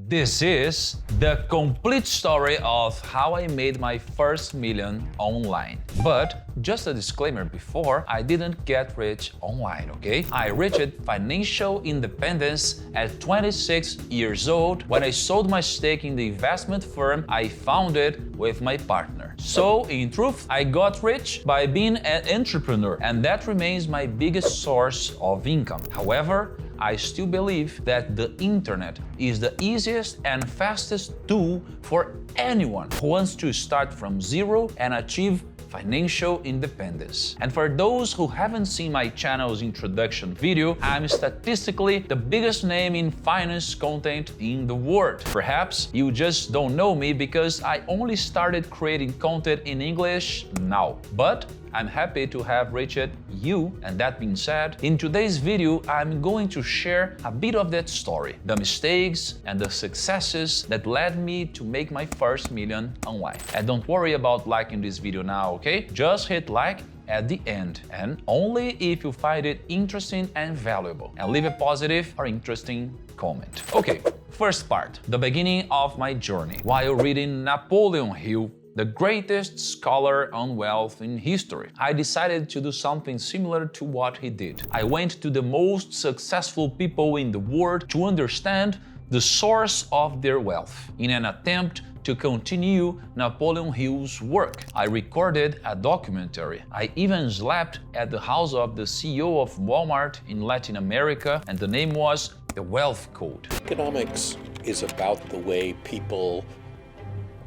This is the complete story of how I made my first million online. But just a disclaimer before, I didn't get rich online, okay? I reached financial independence at 26 years old when I sold my stake in the investment firm I founded with my partner. So, in truth, I got rich by being an entrepreneur, and that remains my biggest source of income. However, I still believe that the internet is the easiest and fastest tool for anyone who wants to start from zero and achieve financial independence. And for those who haven't seen my channel's introduction video, I'm statistically the biggest name in finance content in the world. Perhaps you just don't know me because I only started creating content in English now. But I'm happy to have reached you, and that being said, in today's video, I'm going to share a bit of that story, the mistakes and the successes that led me to make my first million online. And don't worry about liking this video now, okay? Just hit like at the end, and only if you find it interesting and valuable, and leave a positive or interesting comment. Okay, first part, the beginning of my journey. While reading Napoleon Hill, the greatest scholar on wealth in history, I decided to do something similar to what he did. I went to the most successful people in the world to understand the source of their wealth in an attempt to continue Napoleon Hill's work. I recorded a documentary. I even slept at the house of the CEO of Walmart in Latin America, and the name was The Wealth Code. Economics is about the way people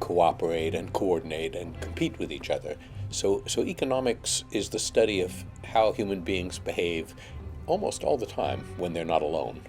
cooperate and coordinate and compete with each other. So economics is the study of how human beings behave almost all the time when they're not alone.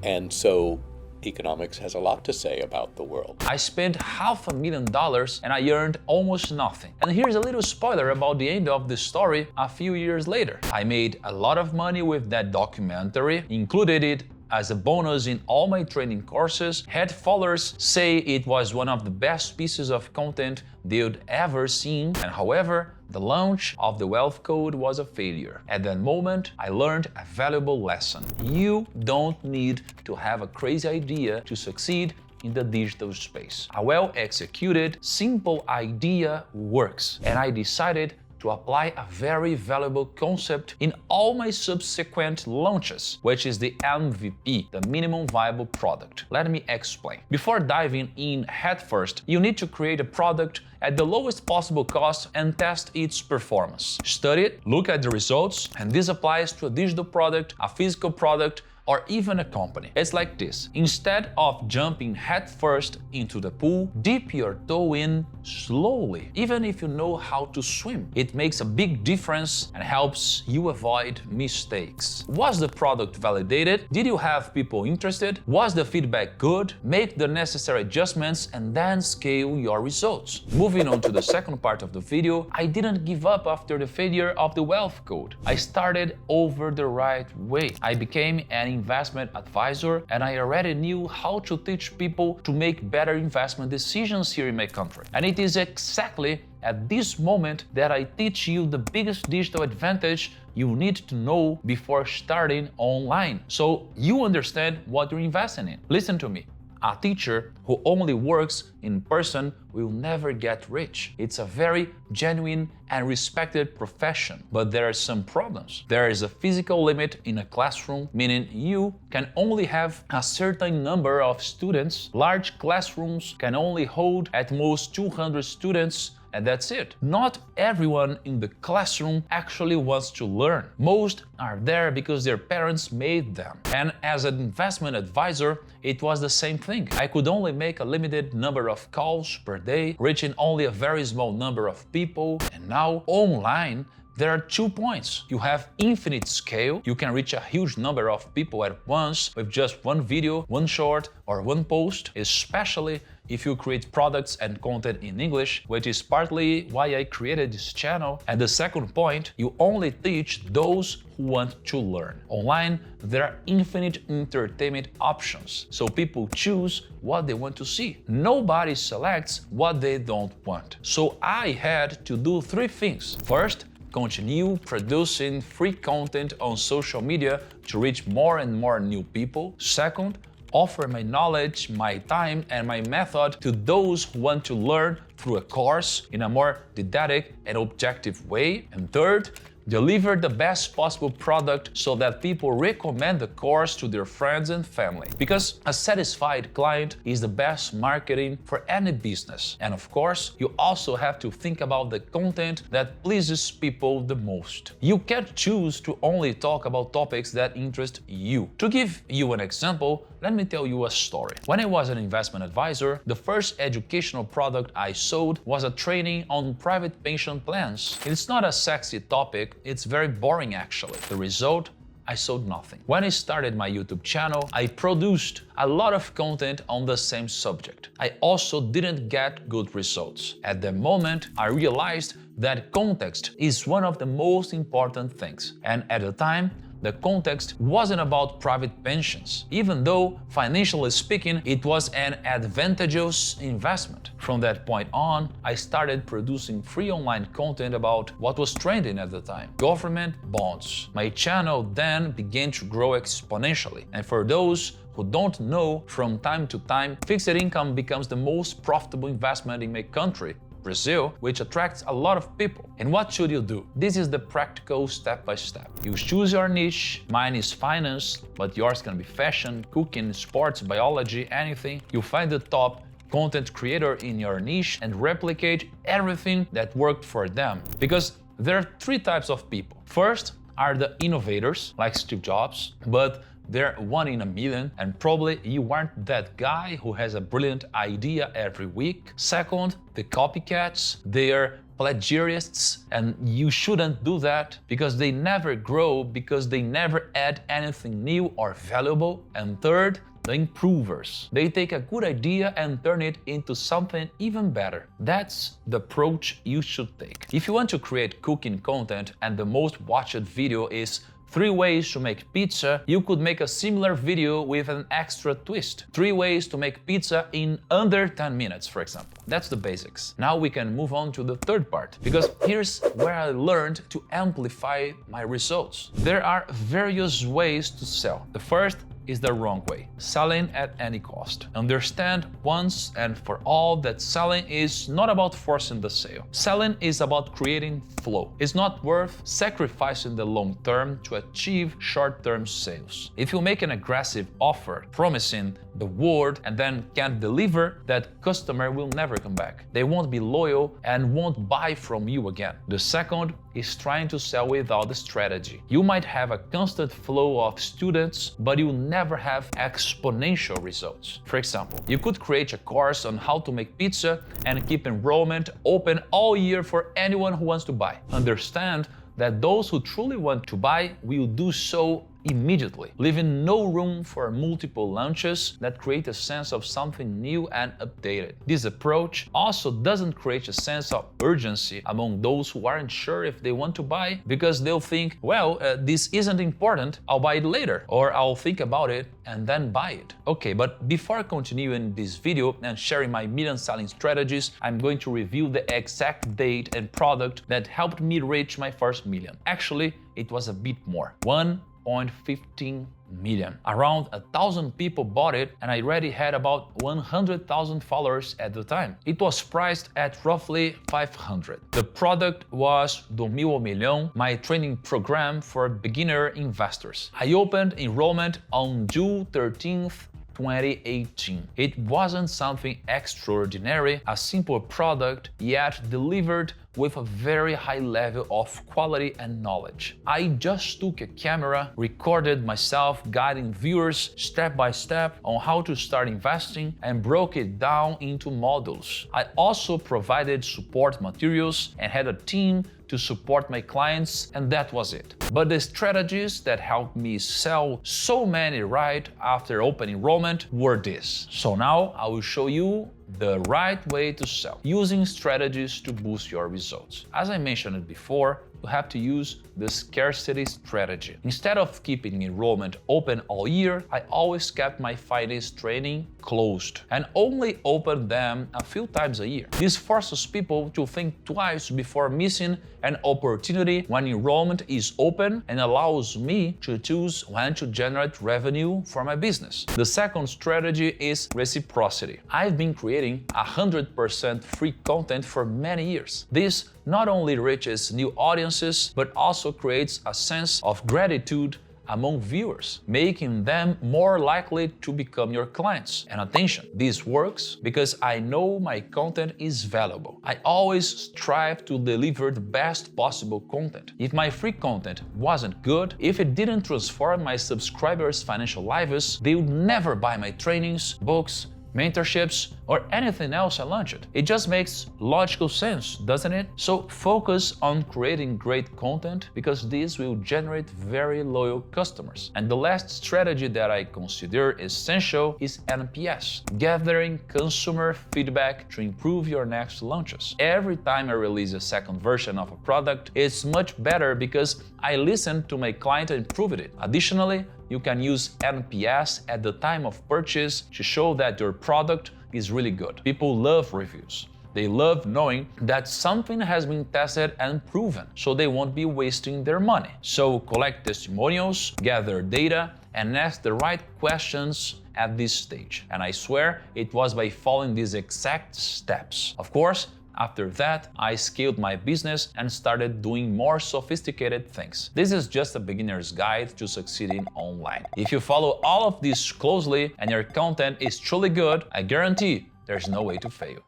And so economics has a lot to say about the world. I spent $500,000 and I earned almost nothing. And here's a little spoiler about the end of the story a few years later. I made a lot of money with that documentary, included it as a bonus in all my training courses. Had followers say it was one of the best pieces of content they'd ever seen. And however, the launch of the Wealth Code was a failure. At that moment, I learned a valuable lesson. You don't need to have a crazy idea to succeed in the digital space. A well-executed, simple idea works. And I decided to apply a very valuable concept in all my subsequent launches, which is the MVP, the minimum viable product. Let me explain. Before diving in headfirst, you need to create a product at the lowest possible cost and test its performance. Study it, look at the results, and this applies to a digital product, a physical product, or even a company. It's like this. Instead of jumping headfirst into the pool, dip your toe in slowly. Even if you know how to swim, it makes a big difference and helps you avoid mistakes. Was the product validated? Did you have people interested? Was the feedback good? Make the necessary adjustments and then scale your results. Moving on to the second part of the video, I didn't give up after the failure of the Wealth Code. I started over the right way. I became an investment advisor, and I already knew how to teach people to make better investment decisions here in my country. And it is exactly at this moment that I teach you the biggest digital advantage you need to know before starting online, so you understand what you're investing in. Listen to me. A teacher who only works in person will never get rich. It's a very genuine and respected profession, but there are some problems. There is a physical limit in a classroom, meaning you can only have a certain number of students. Large classrooms can only hold at most 200 students, and that's it. Not everyone in the classroom actually wants to learn. Most are there because their parents made them. And as an investment advisor, it was the same thing. I could only make a limited number of calls per day, reaching only a very small number of people. And now, online, there are 2 points. You have infinite scale. You can reach a huge number of people at once with just one video, one short, or one post, especially if you create products and content in English, which is partly why I created this channel. And the second point, you only teach those who want to learn. Online, there are infinite entertainment options, so people choose what they want to see. Nobody selects what they don't want. So I had to do 3 things. First, continue producing free content on social media to reach more and more new people. Second, offer my knowledge, my time, and my method to those who want to learn through a course in a more didactic and objective way. And third, deliver the best possible product so that people recommend the course to their friends and family. Because a satisfied client is the best marketing for any business. And of course, you also have to think about the content that pleases people the most. You can't choose to only talk about topics that interest you. To give you an example, let me tell you a story. When I was an investment advisor, the first educational product I sold was a training on private pension plans. It's not a sexy topic, it's very boring actually. The result? I sold nothing. When I started my YouTube channel, I produced a lot of content on the same subject. I also didn't get good results. At the moment, I realized that context is one of the most important things. And at the time, the context wasn't about private pensions, even though, financially speaking, it was an advantageous investment. From that point on, I started producing free online content about what was trending at the time: government bonds. My channel then began to grow exponentially. And for those who don't know, from time to time, fixed income becomes the most profitable investment in my country, Brazil, which attracts a lot of people. And what should you do? This is the practical step-by-step. You choose your niche. Mine is finance, but yours can be fashion, cooking, sports, biology, anything. You find the top content creator in your niche and replicate everything that worked for them. Because there are three types of people. First are the innovators, like Steve Jobs, but they're one in a million, and probably you aren't that guy who has a brilliant idea every week. Second, the copycats. They're plagiarists, and you shouldn't do that because they never grow, because they never add anything new or valuable. And third, the improvers. They take a good idea and turn it into something even better. That's the approach you should take. If you want to create cooking content and the most watched video is 3 ways to make pizza, you could make a similar video with an extra twist. 3 ways to make pizza in under 10 minutes, for example. That's the basics. Now we can move on to the third part, because here's where I learned to amplify my results. There are various ways to sell. The first is the wrong way: selling at any cost. Understand once and for all that selling is not about forcing the sale. Selling is about creating flow. It's not worth sacrificing the long term to achieve short-term sales. If you make an aggressive offer promising the world and then can't deliver, that customer will never come back. They won't be loyal and won't buy from you again. The second is trying to sell without a strategy. You might have a constant flow of students, but you'll never have exponential results. For example, you could create a course on how to make pizza and keep enrollment open all year for anyone who wants to buy. Understand that those who truly want to buy will do so immediately, leaving no room for multiple launches that create a sense of something new and updated. This approach also doesn't create a sense of urgency among those who aren't sure if they want to buy, because they'll think, well, this isn't important, I'll buy it later, or I'll think about it and then buy it. Okay, but before continuing this video and sharing my million selling strategies, I'm going to review the exact date and product that helped me reach my first million. Actually, it was a bit more. 1.15 million. Around 1,000 people bought it, and I already had about 100,000 followers at the time. It was priced at roughly 500. The product was Do Mil ao Milhão, my training program for beginner investors. I opened enrollment on June 13th, 2018. It wasn't something extraordinary, a simple product, yet delivered with a very high level of quality and knowledge. I just took a camera, recorded myself guiding viewers step by step on how to start investing, and broke it down into modules. I also provided support materials and had a team to support my clients, and that was it. But the strategies that helped me sell so many right after open enrollment were this. So now I will show you the right way to sell, using strategies to boost your results. As I mentioned before, you have to use the scarcity strategy. Instead of keeping enrollment open all year, I always kept my finance training closed and only opened them a few times a year. This forces people to think twice before missing an opportunity when enrollment is open and allows me to choose when to generate revenue for my business. The second strategy is reciprocity. I've been creating 100% free content for many years. This not only reaches new audiences, but also creates a sense of gratitude among viewers, making them more likely to become your clients. And attention, this works because I know my content is valuable. I always strive to deliver the best possible content. If my free content wasn't good, if it didn't transform my subscribers' financial lives, they would never buy my trainings, books, mentorships, or anything else I launched. It just makes logical sense, doesn't it? So focus on creating great content because this will generate very loyal customers. And the last strategy that I consider essential is NPS, gathering consumer feedback to improve your next launches. Every time I release a second version of a product, it's much better because I listened to my client and improved it. Additionally, you can use NPS at the time of purchase to show that your product is really good. People love reviews. They love knowing that something has been tested and proven, so they won't be wasting their money. So collect testimonials, gather data, and ask the right questions at this stage. And I swear it was by following these exact steps. Of course, after that, I scaled my business and started doing more sophisticated things. This is just a beginner's guide to succeeding online. If you follow all of this closely and your content is truly good, I guarantee there's no way to fail.